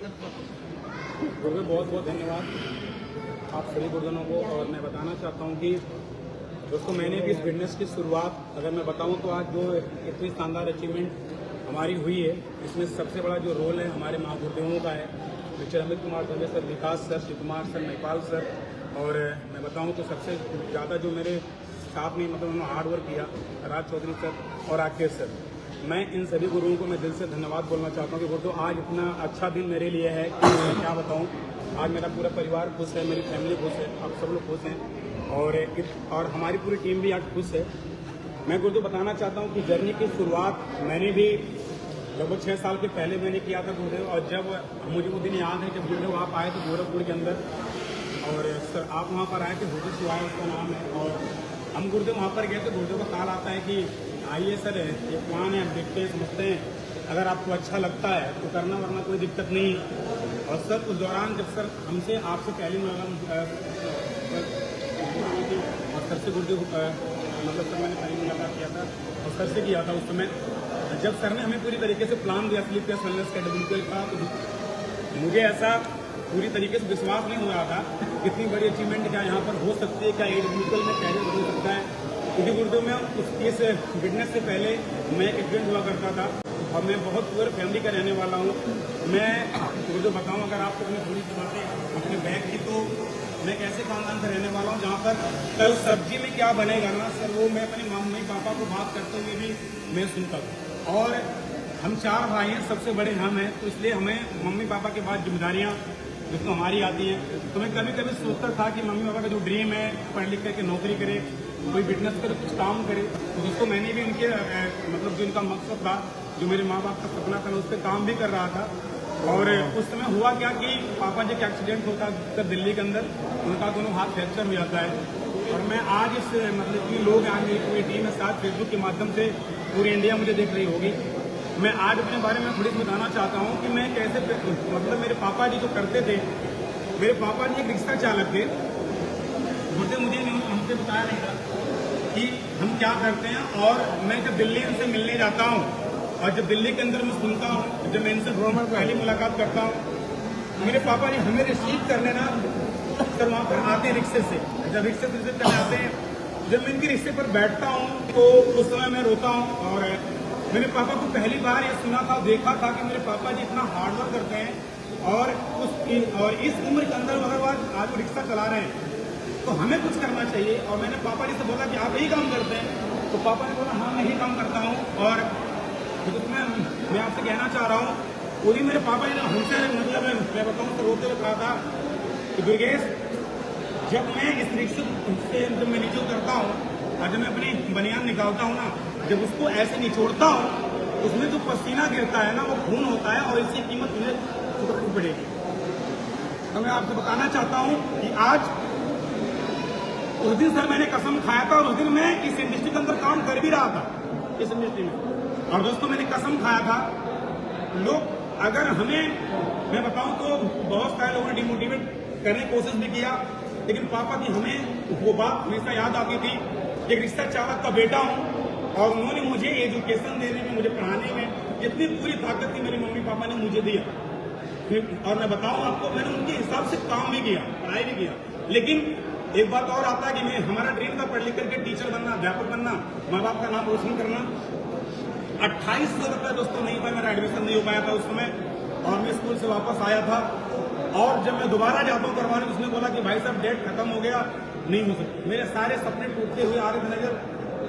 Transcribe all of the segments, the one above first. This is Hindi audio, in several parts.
गुरुदेव बहुत बहुत धन्यवाद आप सभी गुरुजनों को। और मैं बताना चाहता हूँ कि दोस्तों मैंने भी इस बिजनेस की शुरुआत अगर मैं बताऊँ तो आज जो इतनी शानदार अचीवमेंट हमारी हुई है, इसमें सबसे बड़ा जो रोल है हमारे महागुरुदेवों का है। Mister Amit Kumar Dave sir, Vikas sir, Shiv Kumar sir, Nepal sir, और मैं बताऊँ तो सबसे ज़्यादा जो मेरे साथ में मतलब उन्होंने हार्ड वर्क किया, राज चौधरी सर और राकेश सर। मैं इन सभी गुरुओं को मैं दिल से धन्यवाद बोलना चाहता हूँ कि गुरुदेव आज इतना अच्छा दिन मेरे लिए है कि मैं क्या बताऊँ। आज मेरा पूरा परिवार खुश है, मेरी फैमिली खुश है, आप सब लोग खुश हैं और हमारी पूरी टीम भी आज खुश है। मैं गुरुदेव बताना चाहता हूँ कि जर्नी की शुरुआत मैंने भी लगभग 6 साल के पहले मैंने किया था गुरुदेव। और जब मुझे वो दिन याद है जब गुरुदेव आप आए थे गोरखपुर के अंदर, और सर आप वहाँ पर आए थे, हुजूर शिवाय उसका नाम है, और हम गुरुदेव वहाँ पर गए थे। गुरुदेव का कॉल आता है कि आइए सर, ये प्लान है, देखते हैं, समझते हैं, अगर आपको अच्छा लगता है तो करना, वरना कोई दिक्कत नहीं। और सर उस दौरान जब सर हमसे आपसे पहली मुलाकात और सर से गुरुदेव मतलब सर मैंने पहली मुलाकात किया था और सर से किया था उस समय, जब सर ने हमें पूरी तरीके से प्लान दिया स्लीप टेस्ट वेलनेस का डब्ल्यूपीएल का, तो मुझे ऐसा पूरी तरीके से विश्वास नहीं हो रहा था कितनी बड़ी अचीवमेंट क्या यहाँ पर हो सकती है, क्या डब्ल्यूपीएल में कैरियर हो सकता है। क्योंकि गुरुदेव में इस बिजनेस से पहले मैं एक स्टूडेंट हुआ करता था और मैं बहुत पुअर फैमिली का रहने वाला हूँ। मैं गुरुदेव बताऊँ अगर आपको अपनी थोड़ी सी बातें अपने बैग की, तो मैं कैसे खानदान से रहने वाला हूँ जहाँ पर कल सब्जी में क्या बनेगा ना सर, वो मैं अपने मम्मी पापा को बात करते हुए भी मैं सुनता हूँ। और हम 4 भाई हैं, सबसे बड़े हम हैं, तो इसलिए हमें मम्मी पापा के बाद जिम्मेदारियाँ जिसको हमारी आती हैं। तो मैं कभी कभी सोचता था कि मम्मी पापा का जो ड्रीम है पढ़ लिख करके नौकरी करे, कोई बिजनेस करे, कुछ काम करे, तो दोस्तों मैंने भी उनके मतलब जो इनका मकसद था, जो मेरे माँ बाप का सपना था, उस पर काम भी कर रहा था। और उस समय हुआ क्या कि पापा जी का एक्सीडेंट होता है दिल्ली के अंदर, उनका दोनों हाथ फ्रैक्चर हो जाता है। और मैं आज इस मतलब कि लोग आज मेरी पूरी टीम के साथ फेसबुक के माध्यम से पूरी इंडिया मुझे देख रही होगी। मैं आज अपने बारे में थोड़ी बताना चाहता हूँ कि मैं कैसे मतलब मेरे पापा जी जो करते थे, मेरे पापा जी एक रिक्शा चालक थे। मुझे हमसे बताया नहीं था कि हम क्या करते हैं। और मैं जब दिल्ली उनसे मिलने जाता हूँ और जब दिल्ली के अंदर मैं सुनता हूँ, जब मैं इनसे पहली मुलाकात करता हूँ, मेरे पापा जी हमें रिसीव करने ना सर वहाँ पर आते हैं रिक्शे से। जब रिक्शे से रिसीव करने आते हैं, जब मैं इनके रिक्शे पर बैठता हूँ तो उस समय मैं रोता हूँ। और मैंने पापा को पहली बार ये सुना था, देखा था कि मेरे पापा जी इतना हार्डवर्क करते हैं और इस उम्र के अंदर अगर आज वो रिक्शा चला रहे हैं तो हमें कुछ करना चाहिए। और मैंने पापा जी से बोला कि आप यही काम करते हैं, तो पापा ने बोला हाँ मैं यही काम करता हूँ। और मैं आपसे कहना चाह रहा हूँ, वो भी मेरे पापा ने हमसे मतलब मैं बताऊँ तो रोते हुए कहा था कि दुर्गेश, जब मैं इस रिक्शे से जब मैं नीचे उतरता हूँ और जब मैं अपनी बनियान निकालता हूँ ना, जब उसको ऐसे निचोड़ता हूँ, उसमें जो पसीना गिरता है ना वो खून होता है और इसकी कीमत मुझे चुकानी पड़ेगी। तो मैं आपसे बताना चाहता हूँ कि आज उस दिन सर मैंने कसम खाया था, और उस दिन मैं इस इंडस्ट्री के अंदर काम कर भी रहा था, इस इंडस्ट्री में। और दोस्तों मैंने कसम खाया था, लोग अगर हमें मैं बताऊं तो बहुत सारे लोगों ने डिमोटिवेट करने की कोशिश भी किया, लेकिन पापा की हमें वो बात हमेशा याद आती थी। एक रिक्शा चालक का बेटा हूँ और उन्होंने मुझे एजुकेशन देने में, मुझे पढ़ाने में जितनी पूरी ताकत थी मेरे मम्मी पापा ने मुझे दिया। और मैं बताऊं आपको, मैंने उनके हिसाब से काम भी किया, पढ़ाई भी किया। लेकिन एक बात और आता है कि मैं हमारा ड्रीम था पढ़ लिख करके टीचर बनना, अध्यापक बनना, माँ बाप का नाम रोशन करना। 2800 रुपये दोस्तों नहीं था, मेरा एडमिशन नहीं हो पाया था उस समय, और मैं स्कूल से वापस आया था। और जब मैं दोबारा जाता हूँ करवाने, उसने बोला कि भाई साहब डेट खत्म हो गया, नहीं हो सकता। मेरे सारे सपने टूटते हुए आ रहे थे नजर।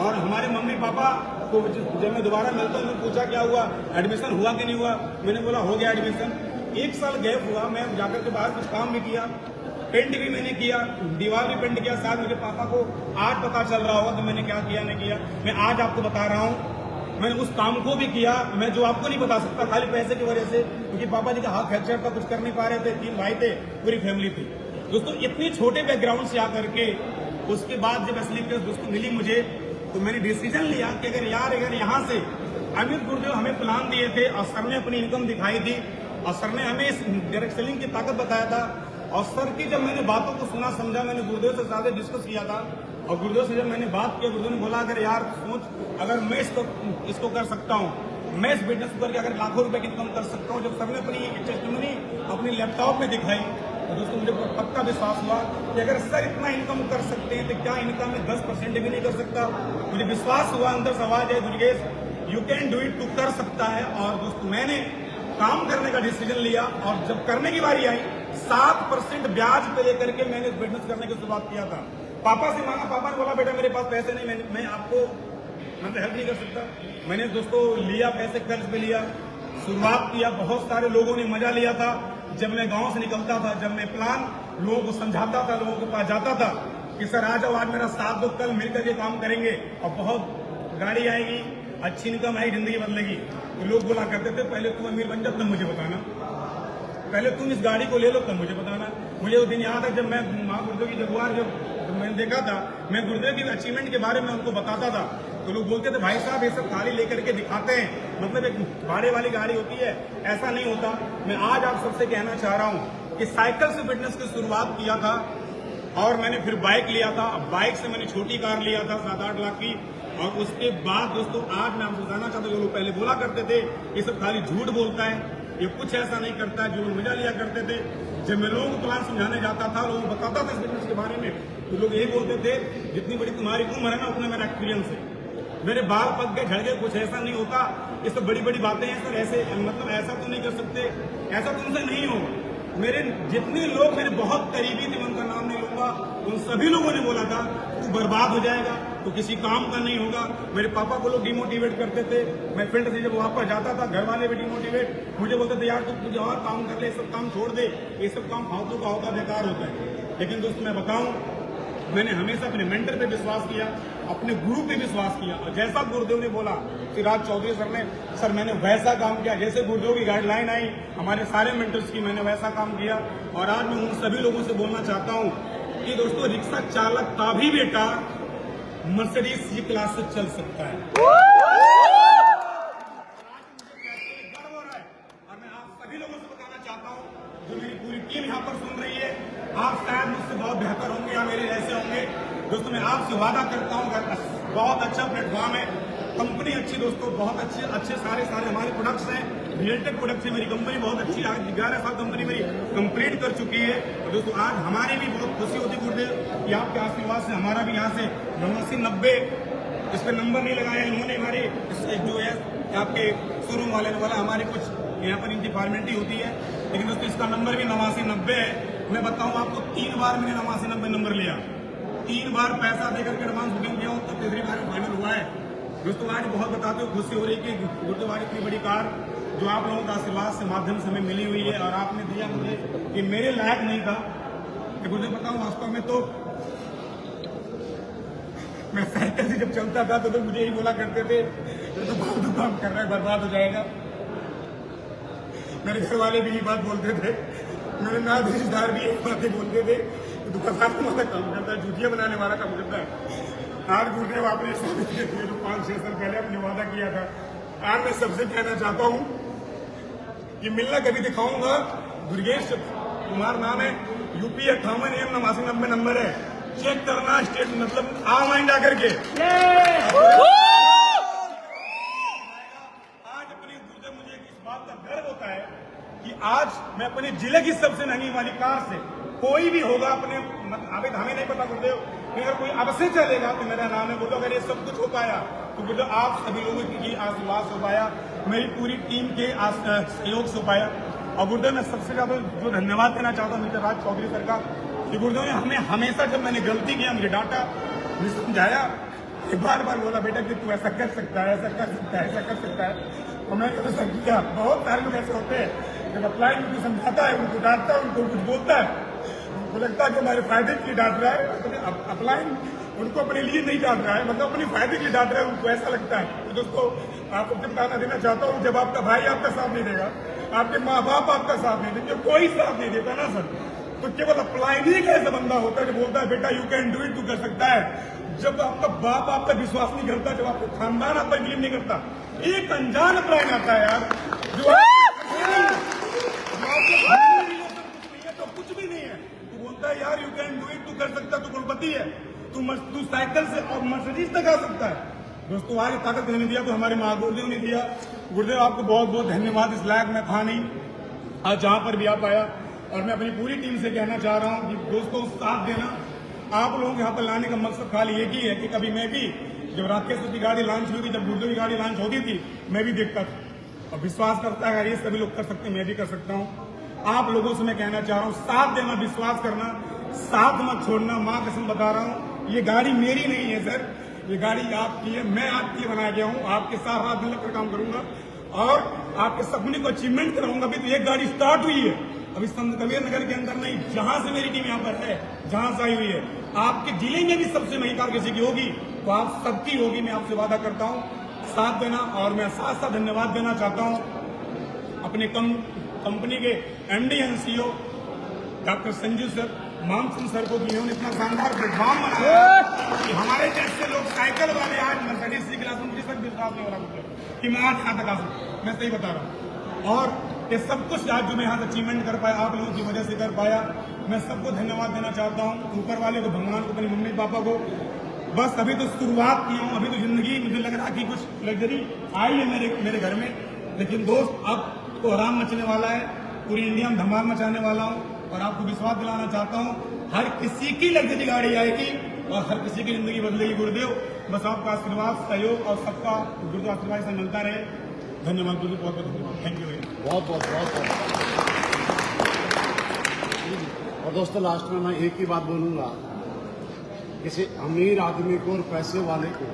और हमारे मम्मी पापा को जब मैं दोबारा मिलता हूँ, मैंने पूछा क्या हुआ, एडमिशन हुआ कि नहीं हुआ। मैंने बोला हो गया एडमिशन। 1 साल गैप हुआ, मैं जाकर के बाहर कुछ काम भी किया, पेंट भी मैंने किया, दीवार भी पेंट किया। शायद मेरे पापा को आज पता चल रहा होगा कि मैंने क्या किया नहीं किया। मैं आज आपको बता रहा हूँ, मैंने उस काम को भी किया, मैं जो आपको नहीं बता सकता, खाली पैसे की वजह से, क्योंकि पापा जी का हाथ फ्रैक्चर था, कुछ कर नहीं पा रहे थे, 3 भाई थे, पूरी फैमिली थी। दोस्तों इतनी छोटे बैकग्राउंड से आकर के उसके बाद जब स्लीप टेस्ट दोस्तों मिली मुझे, तो मैंने डिसीजन लिया कि अगर यहाँ से अमित गुरुदेव हमें प्लान दिए थे और सर ने अपनी इनकम दिखाई थी और सर ने हमें इस डायरेक्ट सेलिंग की ताकत बताया था, और सर की जब मैंने बातों को सुना समझा, मैंने गुरुदेव से ज्यादा डिस्कस किया था। और गुरुदेव से जब मैंने बात किया, गुरुदेव ने बोला अगर यार सोच, अगर मैं इसको कर सकता हूँ मैं इस बिजनेस करके अगर लाखों रुपए की इनकम कर सकता हूँ। जब सबने अपनी टेस्टिमनी अपने लैपटॉप में दिखाई तो दोस्तों मुझे पक्का विश्वास हुआ कि अगर सर इतना इनकम कर सकते हैं तो क्या इनकम में 10% भी नहीं कर सकता। मुझे विश्वास हुआ, अंदर से आवाज है Durgesh you can do it, तू कर सकता है। और दोस्तों मैंने काम करने का डिसीजन लिया और जब करने की बारी आई 7% ब्याज पे लेकर के मैंने बिजनेस करने की शुरुआत किया था। पापा से मांगा, पापा ने बोला बेटा मेरे पास पैसे नहीं, मैं आपको मतलब हेल्प नहीं कर सकता। मैंने दोस्तों लिया, पैसे कर्ज पे लिया, शुरुआत किया। बहुत सारे लोगों ने मजा लिया था। जब मैं गांव से निकलता था, जब मैं प्लान लोगों को समझाता था, लोगों के पास जाता था कि सर आ जाओ, आज मेरा साथ दो, कल मिलकर ये काम करेंगे और बहुत गाड़ी आएगी, अच्छी इनकम आएगी, जिंदगी बदलेगी। तो लोग बोला करते थे पहले तुम अमीर बन जाओ तब मुझे बताना, पहले तुम इस गाड़ी को ले लो तब मुझे बताना। मुझे वो दिन याद है जब मैं माँ गुरुदेव की जगुआर जब मैंने देखा था, मैं गुरुदेव की अचीवमेंट के बारे में उनको बताता था तो लोग बोलते थे भाई साहब ये सब थाली लेकर के दिखाते हैं, मतलब एक भाड़े वाली गाड़ी होती है, ऐसा नहीं होता। मैं आज आप सबसे कहना चाह रहा हूँ कि साइकिल से फिटनेस की शुरुआत किया था और मैंने फिर बाइक लिया था। बाइक से मैंने छोटी कार लिया था 7-8 लाख की। और उसके बाद दोस्तों आज मैं आपको बताना चाहता हूँ, जो लोग पहले बोला करते थे ये सब खाली झूठ बोलता है, ये कुछ ऐसा नहीं करता है, जो लोग मजा लिया करते थे। जब मैं लोगों को प्लान समझाने जाता था, लोगों को बताता था इस बिजनेस के बारे में, तो लोग यही बोलते थे जितनी बड़ी तुम्हारी उम्र है ना उतना मेरा एक्सपीरियंस है, मेरे बाल पक गए झड़ गए, कुछ ऐसा नहीं होता, ये सब बड़ी बड़ी बातें हैं सर, ऐसे मतलब ऐसा तो नहीं कर सकते, ऐसा तुमसे नहीं होगा। मेरे जितने लोग मेरे बहुत करीबी थे, मैं उनका नाम नहीं लूंगा, उन सभी लोगों ने बोला था तू बर्बाद हो जाएगा, तो किसी काम का नहीं होगा। मेरे पापा को लोग डिमोटिवेट करते थे, मैं फील्ड से जब वापस जाता था घर वाले भी डिमोटिवेट, मुझे बोलते थे यार तू कुछ और काम कर ले, ये सब काम छोड़ दे, ये सब काम फालतू का होता, बेकार होता है। लेकिन दोस्तों मैं बताऊं, मैंने हमेशा अपने मेंटर पे विश्वास किया, अपने गुरु पे विश्वास किया और जैसा गुरुदेव ने बोला सिराज चौधरी सर ने, सर मैंने वैसा काम किया, जैसे गुरुदेव की गाइडलाइन आई हमारे सारे मेंटर्स की, मैंने वैसा काम किया। और आज मैं उन सभी लोगों से बोलना चाहता हूं कि दोस्तों रिक्शा चालक का भी बेटा मर्सिडीज C क्लास से चल सकता है। और मैं आप सभी लोगों से बताना चाहता हूं, जो मेरी पूरी टीम यहाँ पर सुन रही है, आप शायद मुझसे बहुत बेहतर होंगे या मेरे जैसे होंगे। दोस्तों मैं आपसे वादा करता हूँ बहुत अच्छा प्लेटफॉर्म है, कंपनी अच्छी दोस्तों, बहुत अच्छे सारे हमारे प्रोडक्ट्स हैं, रिलेटेड प्रोडक्ट्स है। मेरी कंपनी बहुत अच्छी, आज 11 साल कंपनी मेरी कंप्लीट कर चुकी है। और दोस्तों आज हमारी भी बहुत खुशी होती गुरुदेव कि आपके आशीर्वाद से हमारा भी यहाँ से 8990 इस पर नंबर नहीं लगाया इन्होंने, हमारे जो है आपके शोरूम वाले ने बोला हमारे कुछ यहाँ पर इनकी फॉर्मेलिटी होती है, लेकिन दोस्तों इसका नंबर भी 8990 है। मैं बताऊँ आपको 3 बार मैंने 8990 नंबर लिया, 3 बार पैसा देकर के एडवांस बुकिंग किया तब तीसरी बार फाइनल हुआ है। दोस्तों आज बहुत बताते हो खुशी हो रही है कि गुरुदेव आज इतनी बड़ी कार जो आप लोगों का आशीर्वाद से माध्यम से हमें मिली हुई है और आपने दिया मुझे, कि मेरे लायक नहीं था कि गुरुदेव बताऊं वास्तव में तो मैं साइकिल से जब चलता था तो मुझे यही बोला करते थे तो फालतू काम कर रहा है, बर्बाद हो जाएगा। मेरे घर वाले भी यही बात बोलते थे, मेरे नाथ रिश्तेदार भी यही बातें बोलते थे, दुकानदार वाला काम करता है, जूतियां बनाने वाला काम करता है। आज गुरुदेव आपने साबित कर दिया जो 5-6 साल पहले आपने वादा किया था। आज मैं सबसे कहना चाहता हूँ कि मिलना कभी दिखाऊंगा, दुर्गेश कुमार नाम है, यूपी 58 AM 8990 नंबर है, चेक करना स्टेट मतलब ऑनलाइन जाकर के। आज अपने गुरुदेव मुझे इस बात का गर्व होता है कि आज मैं अपने जिले की सबसे महंगी वाली कार से, कोई भी होगा अपने अभी हमें नहीं पता गुरुदेव, अगर कोई अब से चलेगा तो मेरा नाम है गुरुदेव। अगर ये सब कुछ हो पाया तो गुरुदेव आप सभी लोगों की आशीर्वाद से हो पाया, मेरी पूरी टीम के सहयोग से हो पाया। और गुरुदेव मैं सबसे ज्यादा जो धन्यवाद देना चाहता हूँ राज चौधरी सर का, कि गुरुदेव ने हमें हमेशा जब मैंने गलती किया मुझे डांटा, मुझे समझाया, बार बार बोला बेटा कि तू ऐसा कर सकता है, ऐसा कर सकता है, ऐसा कर सकता है। और मैं तो समझा बहुत सारे लोग ऐसे होते हैं जब अप्लाई उनको समझाता है, उनको डांटता है, उनको कुछ बोलता है, उनको लगता है कि हमारे फायदे के लिए डांट रहा है, अप्लाई उनको अपने लिए नहीं डांट रहा है, मतलब अपने फायदे के लिए डांट रहा है, उनको ऐसा लगता है। तो दोस्तों आपको बताना देना चाहता हूँ, जब आपका भाई आपका साथ नहीं देगा, आपके माँ बाप आपका साथ नहीं देंगे, कोई साथ नहीं देता ना सर, तो केवल अप्लाई नहीं एक ऐसा बंदा होता है जो बोलता है बेटा यू कैन डू इट, तू कर सकता है। जब आपका बाप आप पर विश्वास नहीं करता, जब आपका खानदान आप पर बिलीव नहीं करता, एक अनजान अप्लाई आता है यार जो तो कुछ भी नहीं है, तू बोलता है यार यू कैन डू इट, तू कर सकता है, तू करोड़पति है, तू साइकिल से और मर्सिडीज तक आ सकता है। दोस्तों आज ताकत नहीं दिया तो हमारे महागुरुदेव ने दिया। गुरुदेव आपको बहुत बहुत धन्यवाद। इस लायक मैं था नहीं आज जहाँ पर भी आप आया, और मैं अपनी पूरी टीम से कहना चाह रहा हूँ कि दोस्तों साथ देना। आप लोगों को यहाँ पर लाने का मकसद खाली एक ही है कि कभी मैं भी जब राकेश की गाड़ी लॉन्च हुई थी, जब गुरुदेव की गाड़ी लॉन्च होती थी, मैं भी देखता था और विश्वास करता है ये सभी लोग कर सकते हैं, मैं भी कर सकता हूँ। आप लोगों से मैं कहना चाह रहा हूँ साथ देना, विश्वास करना, साथ मत छोड़ना। माँ कसम बता रहा हूँ ये गाड़ी मेरी नहीं है सर, ये गाड़ी आपकी है, मैं आपके लिए बनाया गया हूँ। आपके साथ रात दिन लगकर काम करूंगा और आपके सपने को अचीवमेंट कराऊंगा। अभी तो एक गाड़ी स्टार्ट हुई है, अभी संत कबीर नगर के अंदर नहीं, जहां से मेरी टीम यहाँ पर है, जहां से आई हुई है। आपके जिले में भी सबसे महंगी कार किसी की होगी तो आप सबकी होगी, मैं आपसे वादा करता हूँ साथ देना। और मैं साथ साथ धन्यवाद देना चाहता हूँ अपने कंपनी के MD and CEO doctor Sanjeev sir, Mansingh sir को, जिन्होंने इतना शानदार प्लेटफॉर्म बनाया कि हमारे जैसे लोग साइकिल वाले आज मर्सिडीज की क्लास में, मुझे तक विश्वास नहीं हो रहा कि मैं आज यहाँ तक आ सकूँ, मैं सही बता रहा हूँ। और ये सब कुछ आज जो मैं यहाँ अचीवमेंट कर पाया, आप लोगों की वजह से कर पाया। मैं सबको धन्यवाद देना चाहता हूँ, ऊपर वाले को, भगवान को, अपने मम्मी पापा को। बस अभी तो शुरुआत की हूँ, अभी तो जिंदगी मुझे लग रहा कि कुछ लग्जरी आई है मेरे घर में, लेकिन दोस्त अब तो आराम मचने वाला है। पूरी इंडिया में धमाल मचाने वाला हूँ और आपको विश्वास दिलाना चाहता हूँ हर किसी की लग्जरी गाड़ी आएगी और हर किसी की जिंदगी बदलेगी। गुरुदेव बस आपका आशीर्वाद, सहयोग और सबका गुरुदेव आशीर्वाद से मिलता रहे। धन्यवाद गुरुदेव, बहुत बहुत धन्यवाद, थैंक यू। बहुत बहुत बहुत। और दोस्तों लास्ट में मैं एक ही बात बोलूंगा, किसी अमीर आदमी को और पैसे वाले को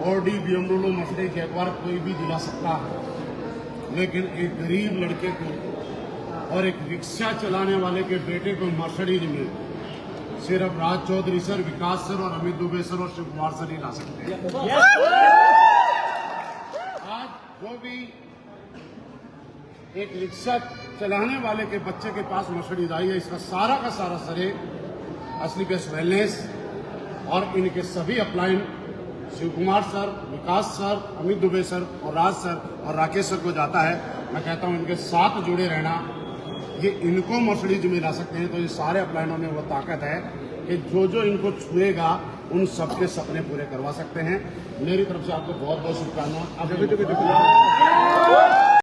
ऑडी, BMW, मर्सिडीज एक बार कोई भी दिला सकता है, लेकिन एक गरीब लड़के को और एक रिक्शा चलाने वाले के बेटे को मर्सिडीज में सिर्फ राज चौधरी सर, विकास सर और अमित दुबे सर और शिव कुमार सर ही ला सकते हैं। आज जो भी एक रिक्शा चलाने वाले के बच्चे के पास मर्सिडीज आई है, इसका सारा का सारा श्रेय असली बेस्ट वेलनेस और इनके सभी upline Shiv Kumar sir, Vikas sir, Amit Dubey sir और राज सर और राकेश सर को जाता है। मैं कहता हूं इनके साथ जुड़े रहना, ये इनको मर्सिडीज में ला सकते हैं। तो ये सारे अपलाइनों में वो ताकत है कि जो जो इनको छुएगा उन सबके सपने पूरे करवा सकते हैं। मेरी तरफ से आपको बहुत बहुत शुभकामनाएं।